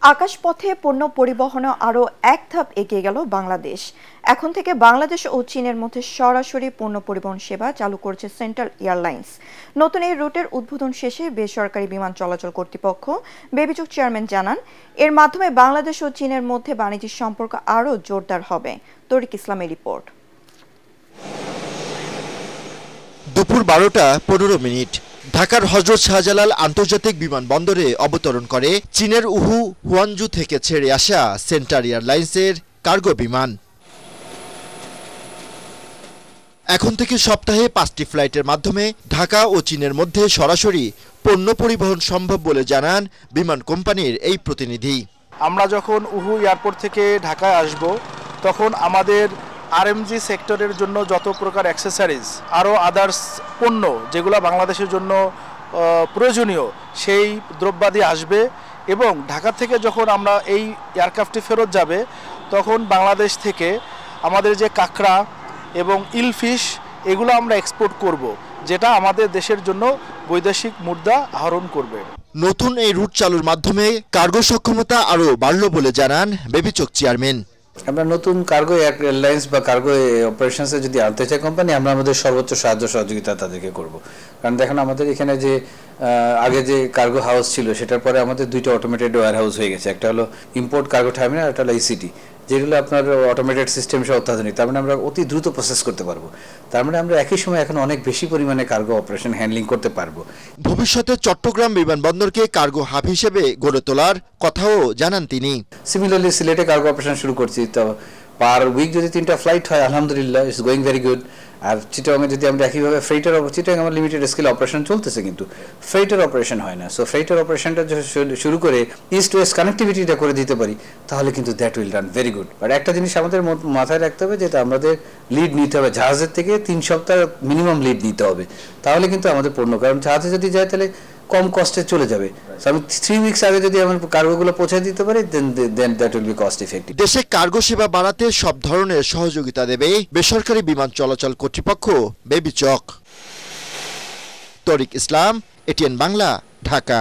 আকাশপথে পণ্য পরিবহনে আরও এক ধাপ এগিয়ে গেল বাংলাদেশ। এখন থেকে বাংলাদেশ ও চীনের মধ্যে সরাসরি পণ্য পরিবহন সেবা চালু করছে সেন্ট্রাল এয়ারলাইন্স। নতুন এই রুটের উদ্বোধন শেষে বেসরকারি বিমান চলাচল কর্তৃপক্ষ বেবিচক চেয়ারম্যান জানান, এর মাধ্যমে বাংলাদেশ ও চীনের মধ্যে বাণিজ্যিক সম্পর্ক আরও জোরদার হবে। তরিক ইসলামের রিপোর্ট। দুপুর 12:15 ঢাকার হযরত শাহজালাল আন্তর্জাতিক বিমানবন্দরে অবতরণ করে চীনের উহু হুয়ানজু থেকে ছেড়ে আসা সেন্ট্রাল এয়ারলাইন্সের কার্গো বিমান। এখন থেকে সপ্তাহে 5টি ফ্লাইটের মাধ্যমে ঢাকা ও চীনের মধ্যে সরাসরি পণ্য পরিবহন সম্ভব বলে জানান বিমান কোম্পানির এই প্রতিনিধি। আমরা যখন উহু এয়ারপোর্ট থেকে ঢাকায় আসব, তখন আমাদের আরএমজি সেক্টরের জন্য যত প্রকার অ্যাক্সেসরিজ আরও আদার্স পণ্য যেগুলো বাংলাদেশের জন্য প্রয়োজনীয় সেই দ্রব্যাদি আসবে, এবং ঢাকা থেকে যখন আমরা এই এয়ারক্রাফটটি ফেরত যাবে তখন বাংলাদেশ থেকে আমাদের যে কাঁকড়া এবং ইলফিশ এগুলো আমরা এক্সপোর্ট করব, যেটা আমাদের দেশের জন্য বৈদেশিক মুদ্রা আহরণ করবে। নতুন এই রুট চালুর মাধ্যমে কার্গো সক্ষমতা আরও বাড়ল বলে জানান বেবিচক চেয়ারম্যান। আমরা নতুন কার্গো এয়ারলাইন্স বা কার্গো অপারেশনসে যদি আনতে চাই কোম্পানি, আমরা আমাদের সর্বোচ্চ সাহায্য সহযোগিতা তাদেরকে করব। কারণ দেখেন আমাদের এখানে যে আগে যে কার্গো হাউস ছিল সেটার পরে আমাদের দুইটা অটোমেটেড ওয়্যার হাউস হয়ে গেছে। একটা হলো ইম্পোর্ট কার্গো টার্মিনাল, একটা হলো ইসিটি, যেগুলো আপনার অটোমেটেড সিস্টেম সহ অত্যাধুনিক। তার মানে আমরা অতি দ্রুত প্রসেস করতে পারবো। তার মানে আমরা একই সময় এখন অনেক বেশি পরিমাণে কার্গো অপারেশন হ্যান্ডলিং করতে পারবো। ভবিষ্যতে চট্টগ্রাম বিমানবন্দরকে কার্গো হাব হিসেবে গড়ে তোলার কথাও জানান তিনি। সিমিলারলি সিলেটে কার্গো অপারেশন শুরু করছি, তো পার উইক যদি 3টা ফ্লাইট হয় আলহামদুলিল্লাহ, ইটস গোয়িং ভেরি গুড। আর চিটাগংয়ে যদি আমরা একইভাবে ফ্রেইটার, চিটাগং আমার লিমিটেড স্কেল অপারেশন চলতেছে, কিন্তু ফ্রেইটার অপারেশন হয় না। সো ফ্রেইটার অপারেশনটা শুরু করে ইস্ট ওয়েস্ট কানেক্টিভিটিটা করে দিতে পারি, তাহলে কিন্তু that will run very good. But একটা জিনিস আমাদের মাথায় রাখতে হবে, যেটা আমাদের লিড নিতে হবে জাহাজের থেকে 3 সপ্তাহ মিনিমাম লিড নিতে হবে, তাহলে কিন্তু আমাদের পণ্য, কারণ জাহাজে যদি যায় তাহলে কম কস্টে চলে যাবে। আমি 3 উইকস আগে যদি আমার কার্গোগুলো পৌঁছে দিতে পারি, then that will be cost effective. দেশে কার্গো সেবা বাড়াতে সব ধরনের সহযোগিতা দেবে বেসরকারি বিমান চলাচল কর্তৃপক্ষ বেবিচক। তরিক ইসলাম, এটিএন বাংলা, ঢাকা।